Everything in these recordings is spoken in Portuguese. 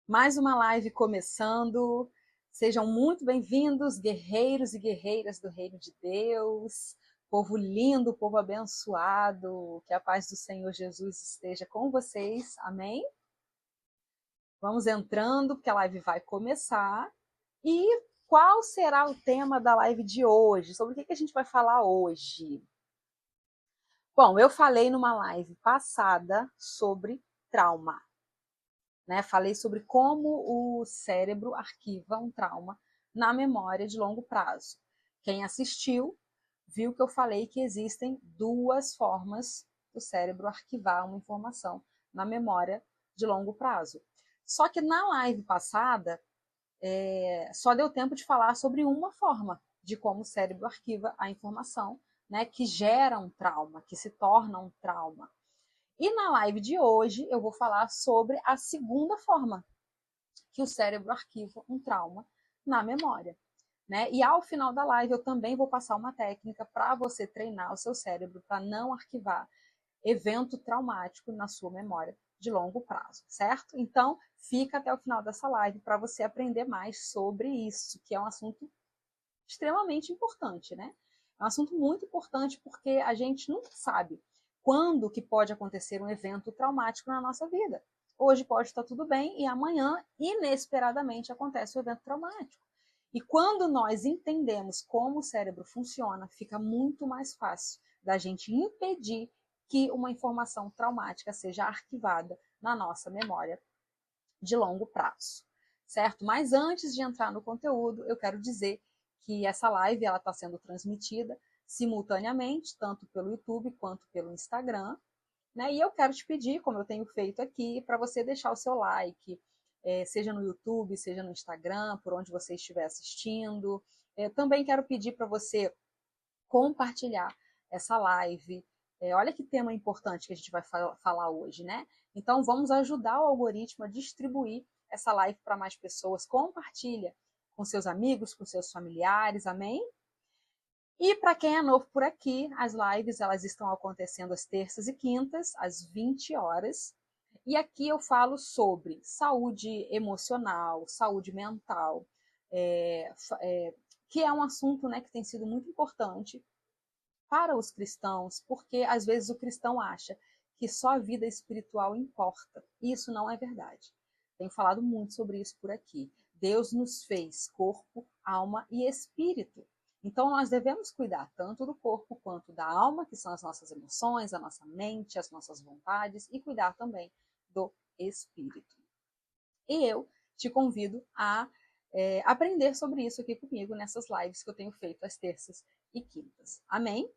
Mais uma live começando. Sejam muito bem-vindos, guerreiros e guerreiras do Reino de Deus. Povo lindo, povo abençoado. Que a paz do Senhor Jesus esteja com vocês. Amém? Vamos entrando, porque a live vai começar. E qual será o tema da live de hoje? Sobre o que a gente vai falar hoje? Bom, eu falei numa live passada sobre trauma. Falei sobre como o cérebro arquiva um trauma na memória de longo prazo. Quem assistiu viu que eu falei que existem duas formas do cérebro arquivar uma informação na memória de longo prazo. Só que na live passada, só deu tempo de falar sobre uma forma de como o cérebro arquiva a informação, que gera um trauma, que se torna um trauma. E na live de hoje eu vou falar sobre a segunda forma que o cérebro arquiva um trauma na memória. E ao final da live eu também vou passar uma técnica para você treinar o seu cérebro para não arquivar evento traumático na sua memória de longo prazo, certo? Então, fica até o final dessa live para você aprender mais sobre isso, que é um assunto extremamente importante, né? É um assunto muito importante porque a gente nunca sabe quando que pode acontecer um evento traumático na nossa vida. Hoje pode estar tudo bem e amanhã, inesperadamente, acontece o evento traumático. E quando nós entendemos como o cérebro funciona, fica muito mais fácil da gente impedir que uma informação traumática seja arquivada na nossa memória de longo prazo, certo? Mas antes de entrar no conteúdo, eu quero dizer que essa live ela está sendo transmitida simultaneamente, tanto pelo YouTube quanto pelo Instagram, E eu quero te pedir, como eu tenho feito aqui, para você deixar o seu like, seja no YouTube, seja no Instagram, por onde você estiver assistindo. Também quero pedir para você compartilhar essa live. Olha que tema importante que a gente vai falar hoje, né? Então, vamos ajudar o algoritmo a distribuir essa live para mais pessoas. Compartilha com seus amigos, com seus familiares, amém? E para quem é novo por aqui, as lives elas estão acontecendo às terças e quintas, às 20 horas. E aqui eu falo sobre saúde emocional, saúde mental, que é um assunto que tem sido muito importante para os cristãos, porque às vezes o cristão acha que só a vida espiritual importa. E isso não é verdade. Tenho falado muito sobre isso por aqui. Deus nos fez corpo, alma e espírito. Então nós devemos cuidar tanto do corpo quanto da alma, que são as nossas emoções, a nossa mente, as nossas vontades, e cuidar também do espírito. E eu te convido a aprender sobre isso aqui comigo nessas lives que eu tenho feito às terças e quintas. Amém?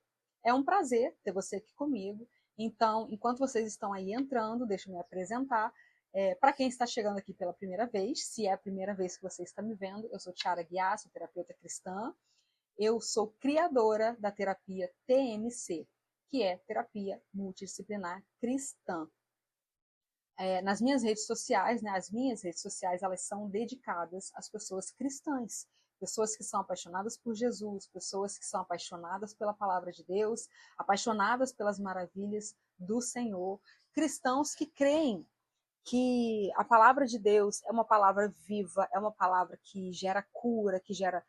É um prazer ter você aqui comigo. Então, enquanto vocês estão aí entrando, deixa eu me apresentar. Para quem está chegando aqui pela primeira vez, se é a primeira vez que você está me vendo, eu sou Tiara Guiar, sou terapeuta cristã. Eu sou criadora da terapia TMC, que é Terapia Multidisciplinar Cristã. Nas minhas redes sociais, as minhas redes sociais, elas são dedicadas às pessoas cristãs, pessoas que são apaixonadas por Jesus, pessoas que são apaixonadas pela palavra de Deus, apaixonadas pelas maravilhas do Senhor, cristãos que creem que a palavra de Deus é uma palavra viva, é uma palavra que gera cura, que gera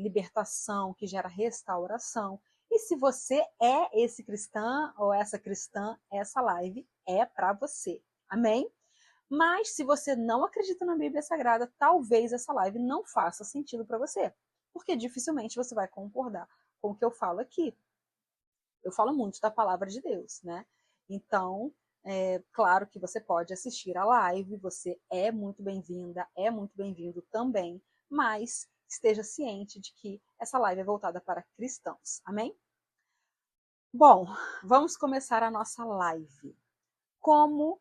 libertação, que gera restauração. E se você é esse cristão ou essa cristã, essa live é para você. Amém? Mas se você não acredita na Bíblia Sagrada, talvez essa live não faça sentido para você, porque dificilmente você vai concordar com o que eu falo aqui. Eu falo muito da palavra de Deus, Então, claro que você pode assistir a live, você é muito bem-vinda, é muito bem-vindo também, mas esteja ciente de que essa live é voltada para cristãos, amém? Bom, vamos começar a nossa live. Como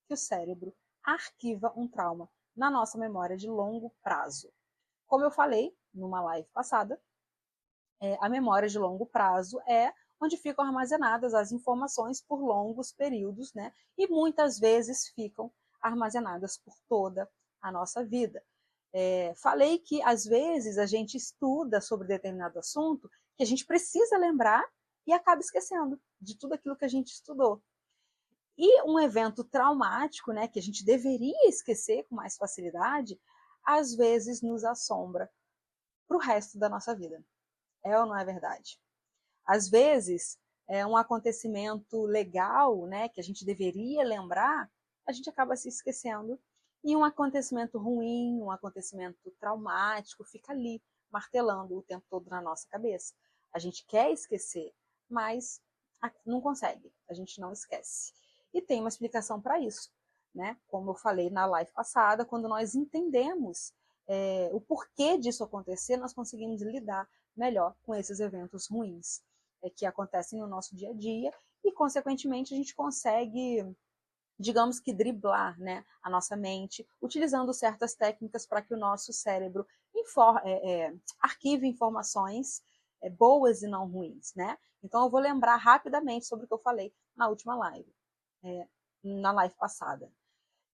que o cérebro arquiva um trauma na nossa memória de longo prazo? Como eu falei numa live passada, a memória de longo prazo é onde ficam armazenadas as informações por longos períodos, E muitas vezes ficam armazenadas por toda a nossa vida. Falei que às vezes a gente estuda sobre determinado assunto que a gente precisa lembrar e acaba esquecendo de tudo aquilo que a gente estudou. E um evento traumático, né, que a gente deveria esquecer com mais facilidade, às vezes nos assombra para o resto da nossa vida. É ou não é verdade? Às vezes, um acontecimento legal, né, que a gente deveria lembrar, a gente acaba se esquecendo. E um acontecimento ruim, um acontecimento traumático, fica ali, martelando o tempo todo na nossa cabeça. A gente quer esquecer, mas não consegue, a gente não esquece. E tem uma explicação para isso, né? Como eu falei na live passada, quando nós entendemos o porquê disso acontecer, nós conseguimos lidar melhor com esses eventos ruins que acontecem no nosso dia a dia e, consequentemente, a gente consegue, digamos que, driblar, né, a nossa mente, utilizando certas técnicas para que o nosso cérebro arquive informações boas e não ruins, né? Então, eu vou lembrar rapidamente sobre o que eu falei na última live, na live passada.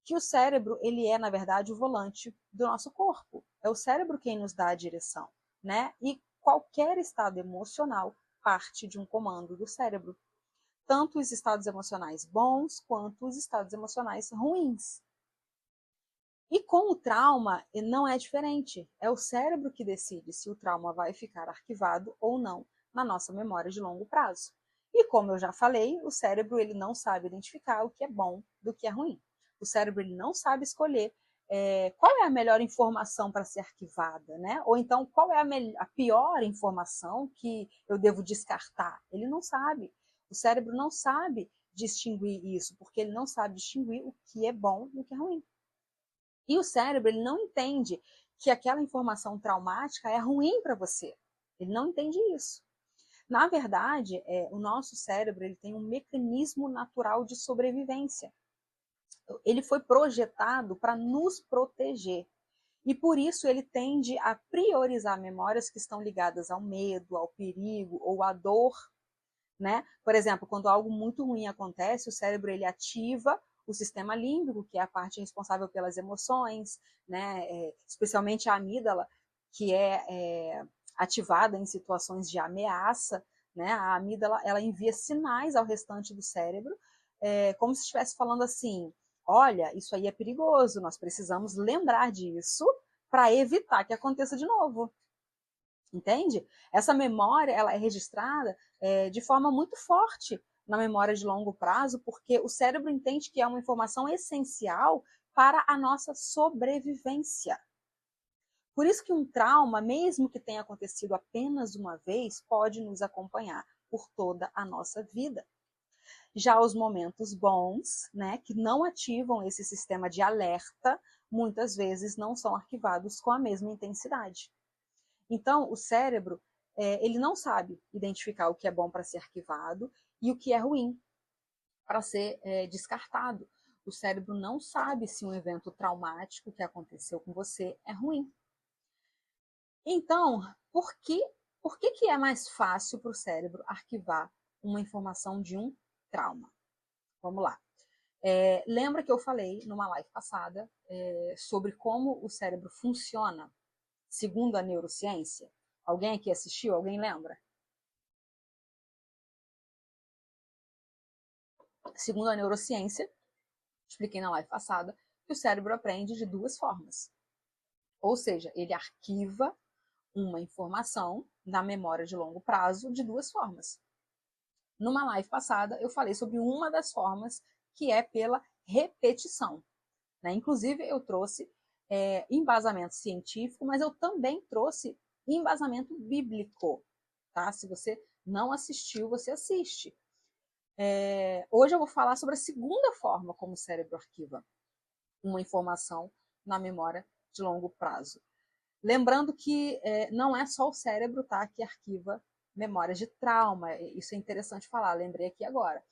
Que o cérebro, ele é, na verdade, o volante do nosso corpo. É o cérebro quem nos dá a direção, né? E qualquer estado emocional parte de um comando do cérebro. Tanto os estados emocionais bons quanto os estados emocionais ruins. E com o trauma não é diferente. É o cérebro que decide se o trauma vai ficar arquivado ou não na nossa memória de longo prazo. E como eu já falei, o cérebro ele não sabe identificar o que é bom do que é ruim. O cérebro ele não sabe escolher qual é a melhor informação para ser arquivada, né? Ou então qual é a pior informação que eu devo descartar. Ele não sabe. O cérebro não sabe distinguir isso, porque ele não sabe distinguir o que é bom e o que é ruim. E o cérebro ele não entende que aquela informação traumática é ruim para você. Ele não entende isso. Na verdade, o nosso cérebro ele tem um mecanismo natural de sobrevivência. Ele foi projetado para nos proteger. E por isso ele tende a priorizar memórias que estão ligadas ao medo, ao perigo ou à dor, né? Por exemplo, quando algo muito ruim acontece, o cérebro ele ativa o sistema límbico, que é a parte responsável pelas emoções, né? Especialmente a amígdala, que é ativada em situações de ameaça, né? A amígdala ela envia sinais ao restante do cérebro, como se estivesse falando assim: olha, isso aí é perigoso, nós precisamos lembrar disso para evitar que aconteça de novo. Entende? Essa memória ela é registrada de forma muito forte na memória de longo prazo, porque o cérebro entende que é uma informação essencial para a nossa sobrevivência. Por isso que um trauma, mesmo que tenha acontecido apenas uma vez, pode nos acompanhar por toda a nossa vida. Já os momentos bons, né, que não ativam esse sistema de alerta, muitas vezes não são arquivados com a mesma intensidade. Então, o cérebro, ele não sabe identificar o que é bom para ser arquivado e o que é ruim para ser descartado. O cérebro não sabe se um evento traumático que aconteceu com você é ruim. Então, por que é mais fácil para o cérebro arquivar uma informação de um trauma? Vamos lá. Lembra que eu falei numa live passada sobre como o cérebro funciona segundo a neurociência? Alguém aqui assistiu? Alguém lembra? Segundo a neurociência, expliquei na live passada, que o cérebro aprende de duas formas. Ou seja, ele arquiva uma informação na memória de longo prazo de duas formas. Numa live passada, eu falei sobre uma das formas, que é pela repetição. Né? Inclusive, eu trouxe embasamento científico, mas eu também trouxe embasamento bíblico. Tá? Se você não assistiu, você assiste. Hoje eu vou falar sobre a segunda forma como o cérebro arquiva uma informação na memória de longo prazo. Lembrando que não é só o cérebro, tá, que arquiva memórias de trauma. Isso é interessante falar, lembrei aqui agora.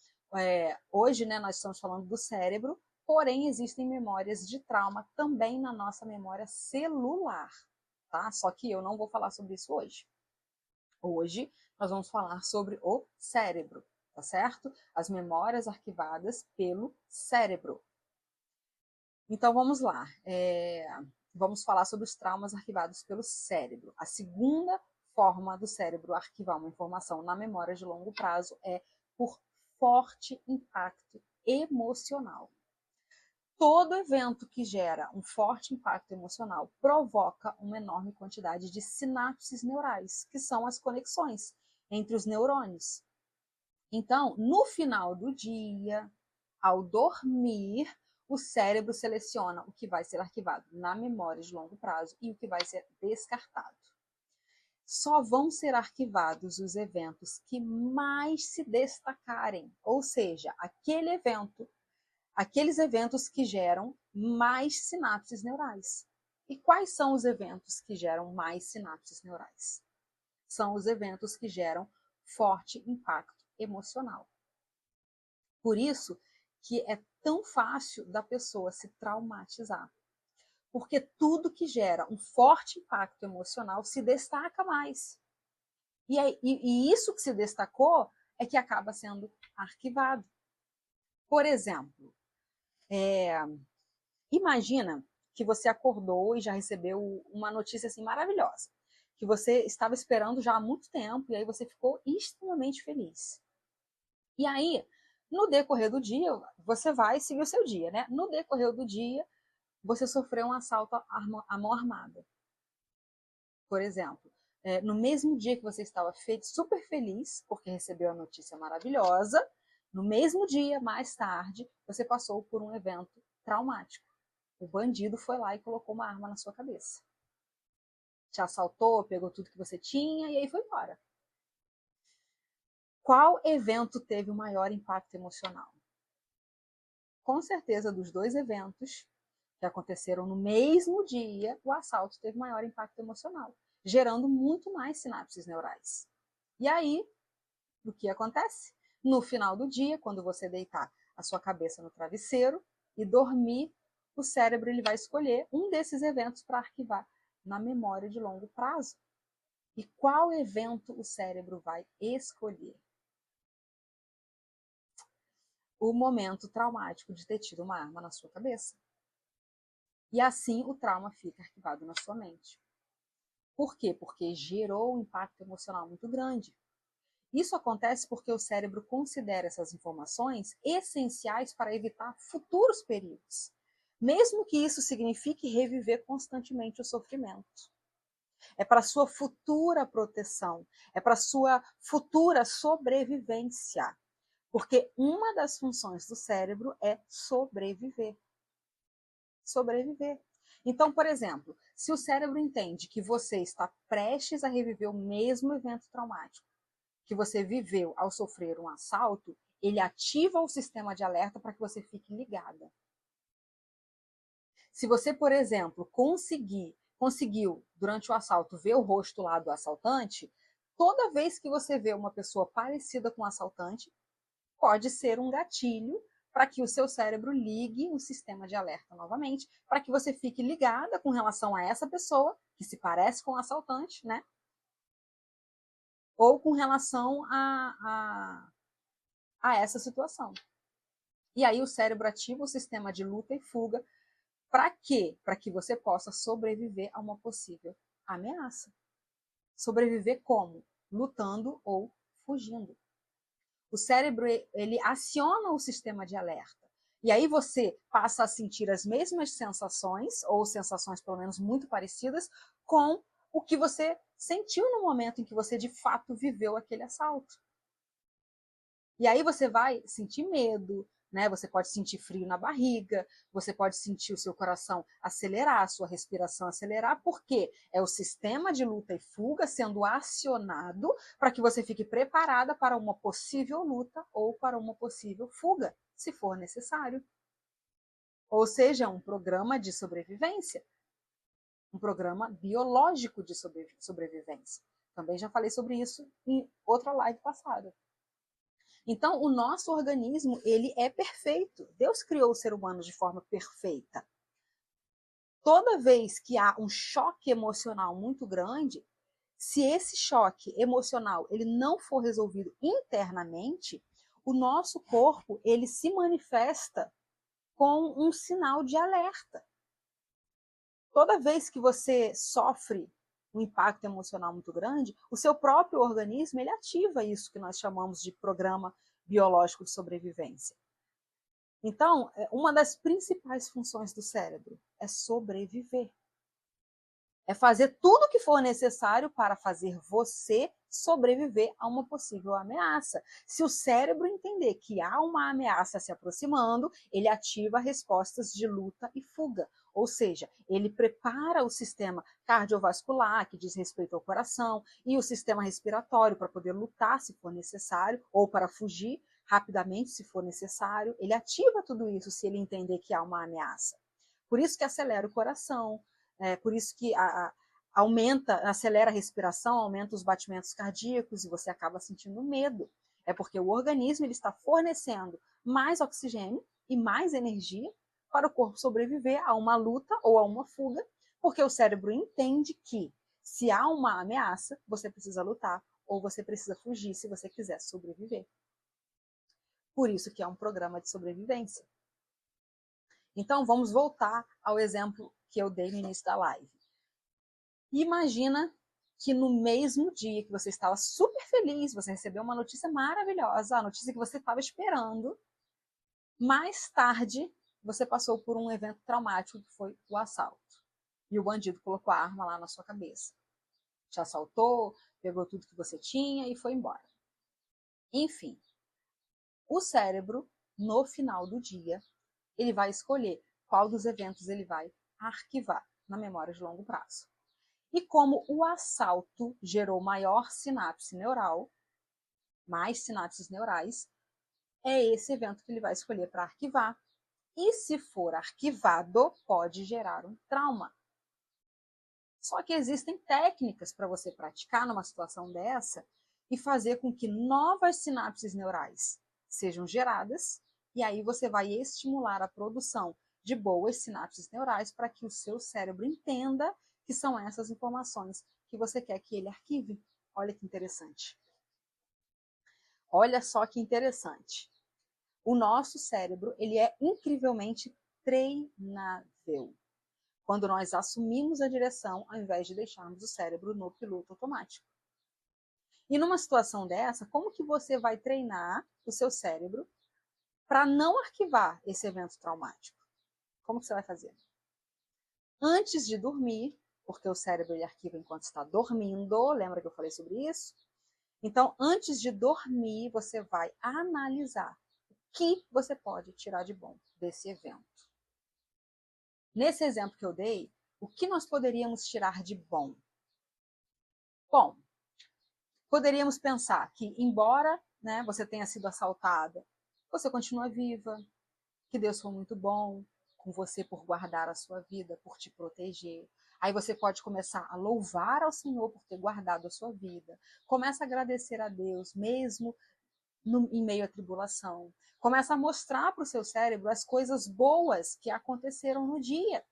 Hoje, né, nós estamos falando do cérebro, porém existem memórias de trauma também na nossa memória celular, tá? Só que eu não vou falar sobre isso hoje. Hoje nós vamos falar sobre o cérebro, tá certo? As memórias arquivadas pelo cérebro. Então vamos lá. Vamos falar sobre os traumas arquivados pelo cérebro. A segunda forma do cérebro arquivar uma informação na memória de longo prazo é por forte impacto emocional. Todo evento que gera um forte impacto emocional provoca uma enorme quantidade de sinapses neurais, que são as conexões entre os neurônios. Então, no final do dia, ao dormir, o cérebro seleciona o que vai ser arquivado na memória de longo prazo e o que vai ser descartado. Só vão ser arquivados os eventos que mais se destacarem, ou seja, aqueles eventos que geram mais sinapses neurais. E quais são os eventos que geram mais sinapses neurais? São os eventos que geram forte impacto emocional. Por isso que é tão fácil da pessoa se traumatizar. Porque tudo que gera um forte impacto emocional se destaca mais. E isso que se destacou é que acaba sendo arquivado. Por exemplo, imagina que você acordou e já recebeu uma notícia assim maravilhosa, que você estava esperando já há muito tempo e aí você ficou extremamente feliz. E aí, no decorrer do dia, você vai seguir o seu dia, né? No decorrer do dia, você sofreu um assalto à mão armada, por exemplo. No mesmo dia que você estava super feliz, porque recebeu a notícia maravilhosa, no mesmo dia, mais tarde, você passou por um evento traumático. O bandido foi lá e colocou uma arma na sua cabeça. Te assaltou, pegou tudo que você tinha e aí foi embora. Qual evento teve o maior impacto emocional? Com certeza, dos dois eventos que aconteceram no mesmo dia, o assalto teve maior impacto emocional, gerando muito mais sinapses neurais. E aí, o que acontece? No final do dia, quando você deitar a sua cabeça no travesseiro e dormir, o cérebro ele vai escolher um desses eventos para arquivar na memória de longo prazo. E qual evento o cérebro vai escolher? O momento traumático de ter tido uma arma na sua cabeça. E assim o trauma fica arquivado na sua mente. Por quê? Porque gerou um impacto emocional muito grande. Isso acontece porque o cérebro considera essas informações essenciais para evitar futuros perigos, mesmo que isso signifique reviver constantemente o sofrimento. É para sua futura proteção, é para sua futura sobrevivência, porque uma das funções do cérebro é sobreviver. Sobreviver. Então, por exemplo, se o cérebro entende que você está prestes a reviver o mesmo evento traumático que você viveu ao sofrer um assalto, ele ativa o sistema de alerta para que você fique ligada. Se você, por exemplo, conseguiu, durante o assalto, ver o rosto lá do assaltante, toda vez que você vê uma pessoa parecida com o assaltante, pode ser um gatilho para que o seu cérebro ligue o sistema de alerta novamente, para que você fique ligada com relação a essa pessoa, que se parece com o assaltante, né? Ou com relação a essa situação. E aí o cérebro ativa o sistema de luta e fuga. Para quê? Para que você possa sobreviver a uma possível ameaça. Sobreviver como? Lutando ou fugindo. O cérebro, ele aciona o sistema de alerta. E aí você passa a sentir as mesmas sensações, ou sensações pelo menos muito parecidas, com o que você sentiu no momento em que você de fato viveu aquele assalto. E aí você vai sentir medo, né? Você pode sentir frio na barriga, você pode sentir o seu coração acelerar, a sua respiração acelerar, porque é o sistema de luta e fuga sendo acionado para que você fique preparada para uma possível luta ou para uma possível fuga, se for necessário. Ou seja, um programa de sobrevivência, um programa biológico de sobrevivência. Também já falei sobre isso em outra live passada. Então, o nosso organismo, ele é perfeito. Deus criou o ser humano de forma perfeita. Toda vez que há um choque emocional muito grande, se esse choque emocional ele não for resolvido internamente, o nosso corpo ele se manifesta com um sinal de alerta. Toda vez que você sofre um impacto emocional muito grande, o seu próprio organismo ele ativa isso que nós chamamos de programa biológico de sobrevivência. Então, uma das principais funções do cérebro é sobreviver. É fazer tudo o que for necessário para fazer você sobreviver a uma possível ameaça. Se o cérebro entender que há uma ameaça se aproximando, ele ativa respostas de luta e fuga. Ou seja, ele prepara o sistema cardiovascular, que diz respeito ao coração, e o sistema respiratório para poder lutar se for necessário, ou para fugir rapidamente se for necessário. Ele ativa tudo isso se ele entender que há uma ameaça. Por isso que acelera o coração, por isso que acelera a respiração, aumenta os batimentos cardíacos e você acaba sentindo medo. É porque o organismo ele está fornecendo mais oxigênio e mais energia para o corpo sobreviver a uma luta ou a uma fuga, porque o cérebro entende que se há uma ameaça, você precisa lutar ou você precisa fugir se você quiser sobreviver. Por isso que é um programa de sobrevivência. Então, vamos voltar ao exemplo que eu dei no início da live. Imagina que no mesmo dia que você estava super feliz, você recebeu uma notícia maravilhosa, a notícia que você estava esperando, mais tarde você passou por um evento traumático que foi o assalto. E o bandido colocou a arma lá na sua cabeça. Te assaltou, pegou tudo que você tinha e foi embora. Enfim, o cérebro, no final do dia, ele vai escolher qual dos eventos ele vai arquivar na memória de longo prazo. E como o assalto gerou maior sinapse neural, mais sinapses neurais, é esse evento que ele vai escolher para arquivar. E se for arquivado, pode gerar um trauma. Só que existem técnicas para você praticar numa situação dessa e fazer com que novas sinapses neurais sejam geradas, e aí você vai estimular a produção de boas sinapses neurais para que o seu cérebro entenda que são essas informações que você quer que ele arquive. Olha que interessante. Olha só que interessante. O nosso cérebro, ele é incrivelmente treinável quando nós assumimos a direção ao invés de deixarmos o cérebro no piloto automático. E numa situação dessa, como que você vai treinar o seu cérebro para não arquivar esse evento traumático? Como que você vai fazer? Antes de dormir, porque o cérebro ele arquiva enquanto está dormindo, lembra que eu falei sobre isso? Então, antes de dormir, você vai analisar o que você pode tirar de bom desse evento. Nesse exemplo que eu dei, o que nós poderíamos tirar de bom? Bom, poderíamos pensar que, embora você tenha sido assaltada, você continua viva, que Deus foi muito bom com você por guardar a sua vida, por te proteger. Aí você pode começar a louvar ao Senhor por ter guardado a sua vida. Começa a agradecer a Deus, mesmo em meio à tribulação. Começa a mostrar para o seu cérebro as coisas boas que aconteceram no dia,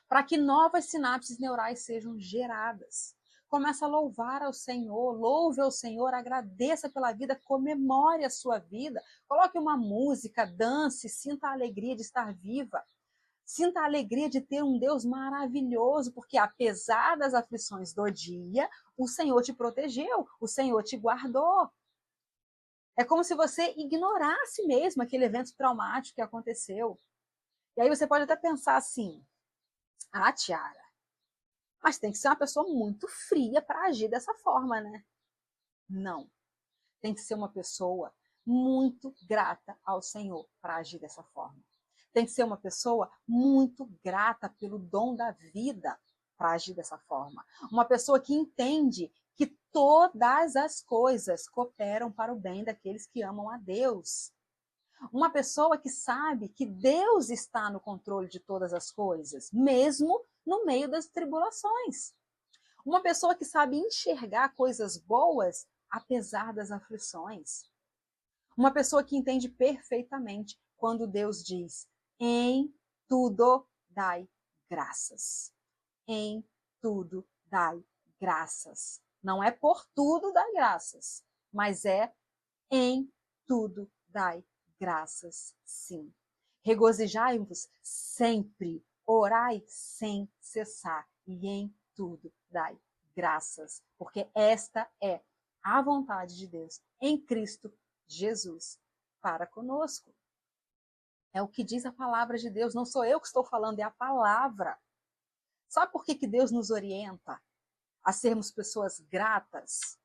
para que novas sinapses neurais sejam geradas. Começa a louvar ao Senhor, louve ao Senhor, agradeça pela vida, comemore a sua vida, coloque uma música, dance, sinta a alegria de estar viva. Sinta a alegria de ter um Deus maravilhoso, porque apesar das aflições do dia, o Senhor te protegeu, o Senhor te guardou. É como se você ignorasse mesmo aquele evento traumático que aconteceu. E aí você pode até pensar assim, Tiara, mas tem que ser uma pessoa muito fria para agir dessa forma, né? Não. Tem que ser uma pessoa muito grata ao Senhor para agir dessa forma. Tem que ser uma pessoa muito grata pelo dom da vida para agir dessa forma. Uma pessoa que entende que todas as coisas cooperam para o bem daqueles que amam a Deus. Uma pessoa que sabe que Deus está no controle de todas as coisas, mesmo no meio das tribulações. Uma pessoa que sabe enxergar coisas boas apesar das aflições. Uma pessoa que entende perfeitamente quando Deus diz: em tudo dai graças. Em tudo dai graças. Não é por tudo dai graças, mas é em tudo dai graças, sim. Regozijai-vos sempre, orai sem cessar, e em tudo dai graças, porque esta é a vontade de Deus em Cristo Jesus para conosco. É o que diz a palavra de Deus, não sou eu que estou falando, é a palavra. Sabe por que Deus nos orienta a sermos pessoas gratas?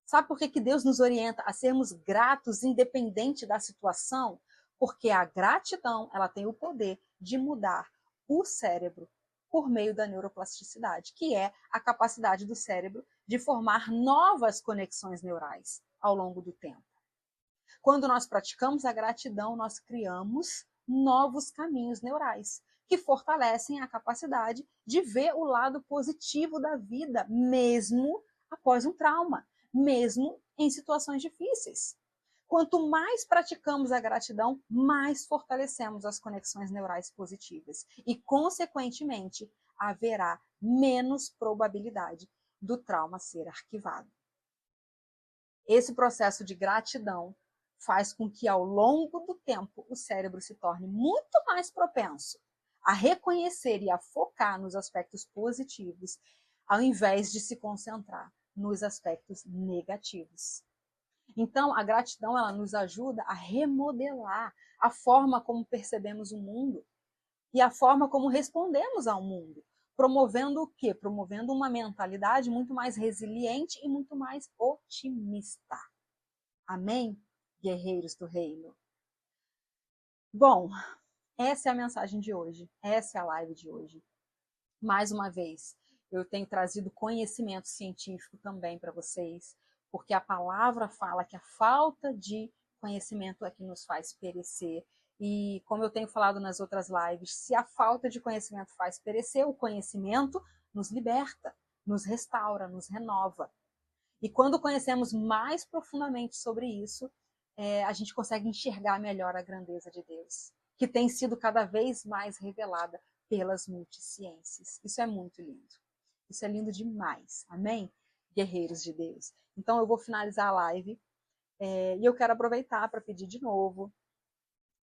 Sabe por que Deus nos orienta a sermos gratos independente da situação? Porque a gratidão, ela tem o poder de mudar o cérebro por meio da neuroplasticidade, que é a capacidade do cérebro de formar novas conexões neurais ao longo do tempo. Quando nós praticamos a gratidão, nós criamos novos caminhos neurais, que fortalecem a capacidade de ver o lado positivo da vida, mesmo após um trauma, mesmo em situações difíceis. Quanto mais praticamos a gratidão, mais fortalecemos as conexões neurais positivas e, consequentemente, haverá menos probabilidade do trauma ser arquivado. Esse processo de gratidão faz com que, ao longo do tempo, o cérebro se torne muito mais propenso a reconhecer e a focar nos aspectos positivos, ao invés de se concentrar nos aspectos negativos. Então, a gratidão, ela nos ajuda a remodelar a forma como percebemos o mundo e a forma como respondemos ao mundo, promovendo o quê? Promovendo uma mentalidade muito mais resiliente e muito mais otimista. Amém, guerreiros do reino? Bom, essa é a mensagem de hoje, essa é a live de hoje. Mais uma vez, eu tenho trazido conhecimento científico também para vocês, porque a palavra fala que a falta de conhecimento é que nos faz perecer. E como eu tenho falado nas outras lives, se a falta de conhecimento faz perecer, o conhecimento nos liberta, nos restaura, nos renova. E quando conhecemos mais profundamente sobre isso, a gente consegue enxergar melhor a grandeza de Deus, que tem sido cada vez mais revelada pelas multiciências. Isso é muito lindo. Isso é lindo demais. Amém? Guerreiros de Deus. Então eu vou finalizar a live e eu quero aproveitar para pedir de novo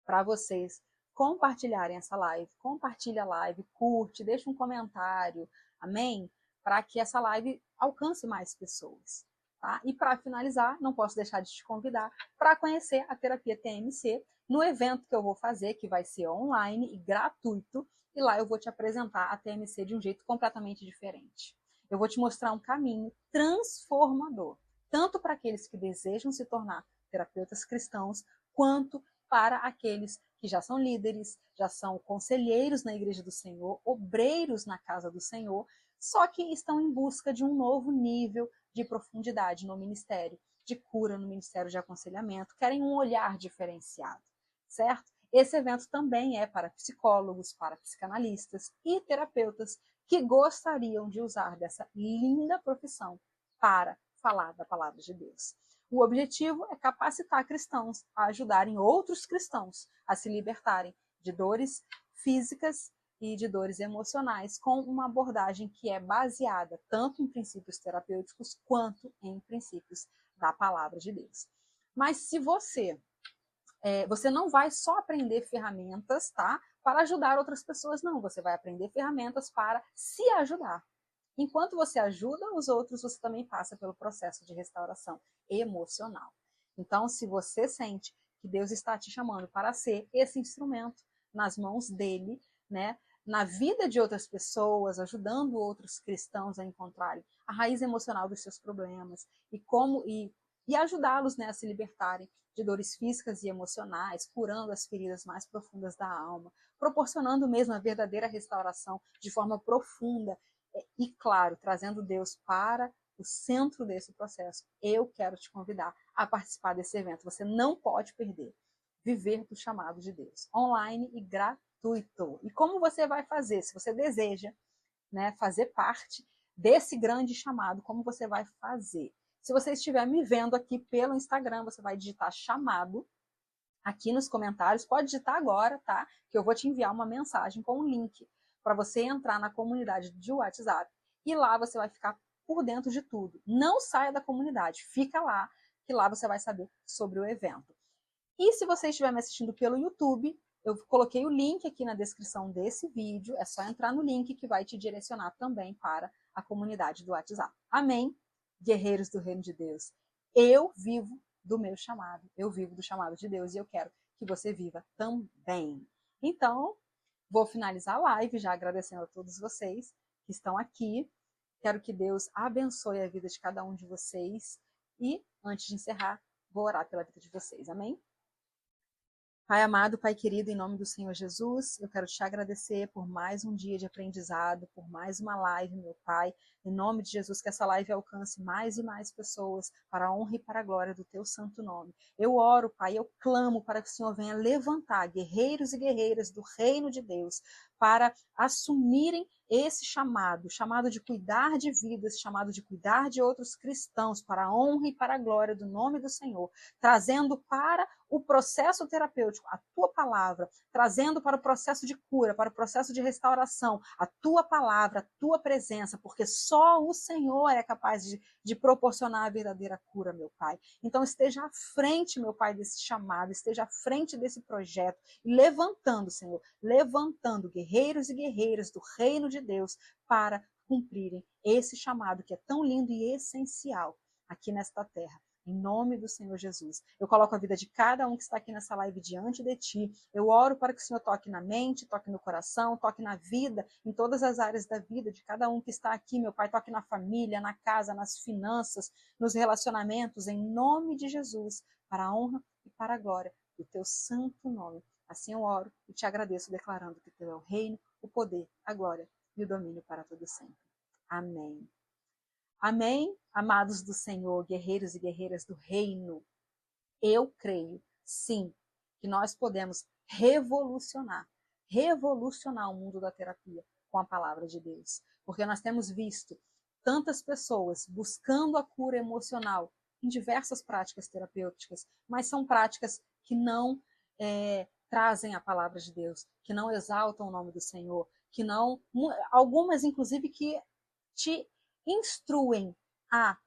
para vocês compartilharem essa live. Compartilha a live, curte, deixa um comentário. Amém? Para que essa live alcance mais pessoas. Tá? E para finalizar, não posso deixar de te convidar para conhecer a terapia TMC no evento que eu vou fazer, que vai ser online e gratuito, e lá eu vou te apresentar a TMC de um jeito completamente diferente. Eu vou te mostrar um caminho transformador, tanto para aqueles que desejam se tornar terapeutas cristãos, quanto para aqueles que já são líderes, já são conselheiros na Igreja do Senhor, obreiros na casa do Senhor, só que estão em busca de um novo nível de profundidade no ministério, de cura no ministério de aconselhamento, querem um olhar diferenciado, certo? Esse evento também é para psicólogos, para psicanalistas e terapeutas que gostariam de usar dessa linda profissão para falar da palavra de Deus. O objetivo é capacitar cristãos a ajudarem outros cristãos a se libertarem de dores físicas e de dores emocionais, com uma abordagem que é baseada tanto em princípios terapêuticos quanto em princípios da palavra de Deus. Mas se você não vai só aprender ferramentas, tá, para ajudar outras pessoas, não. Você vai aprender ferramentas para se ajudar. Enquanto você ajuda os outros, você também passa pelo processo de restauração emocional. Então, se você sente que Deus está te chamando para ser esse instrumento nas mãos dele, né, na vida de outras pessoas, ajudando outros cristãos a encontrarem a raiz emocional dos seus problemas e ajudá-los, né, a se libertarem de dores físicas e emocionais, curando as feridas mais profundas da alma, proporcionando mesmo a verdadeira restauração de forma profunda e, claro, trazendo Deus para o centro desse processo. Eu quero te convidar a participar desse evento. Você não pode perder. Viver do chamado de Deus, online e gratuito. E como você vai fazer? Se você deseja, né, fazer parte desse grande chamado, como você vai fazer? Se você estiver me vendo aqui pelo Instagram, você vai digitar chamado aqui nos comentários. Pode digitar agora, tá? Que eu vou te enviar uma mensagem com um link para você entrar na comunidade de WhatsApp. E lá você vai ficar por dentro de tudo. Não saia da comunidade, fica lá, que lá você vai saber sobre o evento. E se você estiver me assistindo pelo YouTube, eu coloquei o link aqui na descrição desse vídeo. É só entrar no link que vai te direcionar também para a comunidade do WhatsApp. Amém? Guerreiros do Reino de Deus. Eu vivo do meu chamado. Eu vivo do chamado de Deus e eu quero que você viva também. Então, vou finalizar a live já agradecendo a todos vocês que estão aqui. Quero que Deus abençoe a vida de cada um de vocês. E, antes de encerrar, vou orar pela vida de vocês. Amém? Pai amado, Pai querido, em nome do Senhor Jesus, eu quero te agradecer por mais um dia de aprendizado, por mais uma live, meu Pai. Em nome de Jesus, que essa live alcance mais e mais pessoas para a honra e para a glória do teu santo nome. Eu oro, Pai, eu clamo para que o Senhor venha levantar guerreiros e guerreiras do reino de Deus para assumirem esse chamado de cuidar de vidas, chamado de cuidar de outros cristãos para a honra e para a glória do nome do Senhor, trazendo para o processo terapêutico a tua palavra, trazendo para o processo de cura, para o processo de restauração, a tua palavra, a tua presença, porque só o Senhor é capaz de proporcionar a verdadeira cura, meu Pai. Então esteja à frente, meu Pai, desse chamado, esteja à frente desse projeto, levantando, Senhor, levantando guerreiros e guerreiras do reino de Deus para cumprirem esse chamado que é tão lindo e essencial aqui nesta terra. Em nome do Senhor Jesus. Eu coloco a vida de cada um que está aqui nessa live diante de ti. Eu oro para que o Senhor toque na mente, toque no coração, toque na vida, em todas as áreas da vida de cada um que está aqui, meu Pai. Toque na família, na casa, nas finanças, nos relacionamentos, em nome de Jesus, para a honra e para a glória do teu santo nome. Assim eu oro e te agradeço, declarando que teu é o reino, o poder, a glória e o domínio para todo sempre. Amém. Amém, amados do Senhor, guerreiros e guerreiras do reino. Eu creio, sim, que nós podemos revolucionar o mundo da terapia com a palavra de Deus. Porque nós temos visto tantas pessoas buscando a cura emocional em diversas práticas terapêuticas, mas são práticas que não trazem a palavra de Deus, que não exaltam o nome do Senhor, que não, algumas inclusive que te instruem a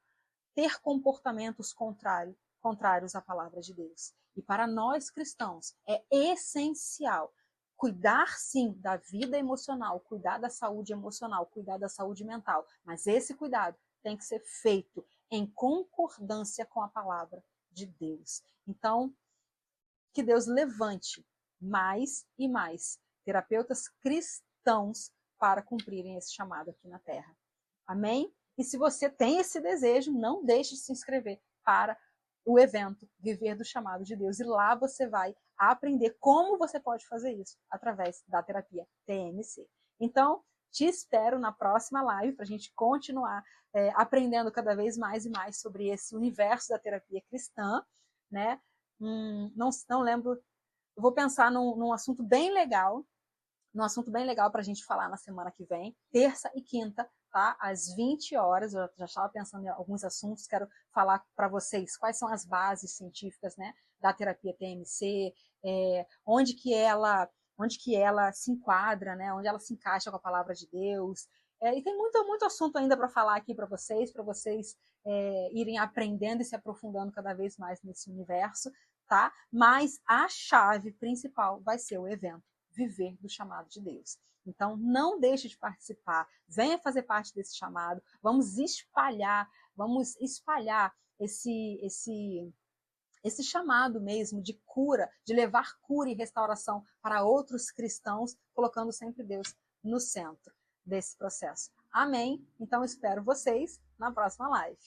ter comportamentos contrários à palavra de Deus. E para nós cristãos é essencial cuidar sim da vida emocional, cuidar da saúde emocional, cuidar da saúde mental, mas esse cuidado tem que ser feito em concordância com a palavra de Deus. Então, que Deus levante mais e mais terapeutas cristãos para cumprirem esse chamado aqui na Terra. Amém? E se você tem esse desejo, não deixe de se inscrever para o evento Viver do Chamado de Deus. E lá você vai aprender como você pode fazer isso através da terapia TMC. Então, te espero na próxima live para a gente continuar aprendendo cada vez mais e mais sobre esse universo da terapia cristã, né? Não lembro, eu vou pensar num assunto bem legal, para a gente falar na semana que vem, terça e quinta, tá? Às 20 horas, eu já estava pensando em alguns assuntos, quero falar para vocês quais são as bases científicas, né, da terapia TMC, onde que ela se enquadra, né, onde ela se encaixa com a palavra de Deus. E tem muito assunto ainda para falar aqui para vocês irem aprendendo e se aprofundando cada vez mais nesse universo, tá? Mas a chave principal vai ser o evento Viver do Chamado de Deus. Então, não deixe de participar, venha fazer parte desse chamado, vamos espalhar esse chamado mesmo de cura, de levar cura e restauração para outros cristãos, colocando sempre Deus no centro desse processo. Amém? Então, espero vocês na próxima live.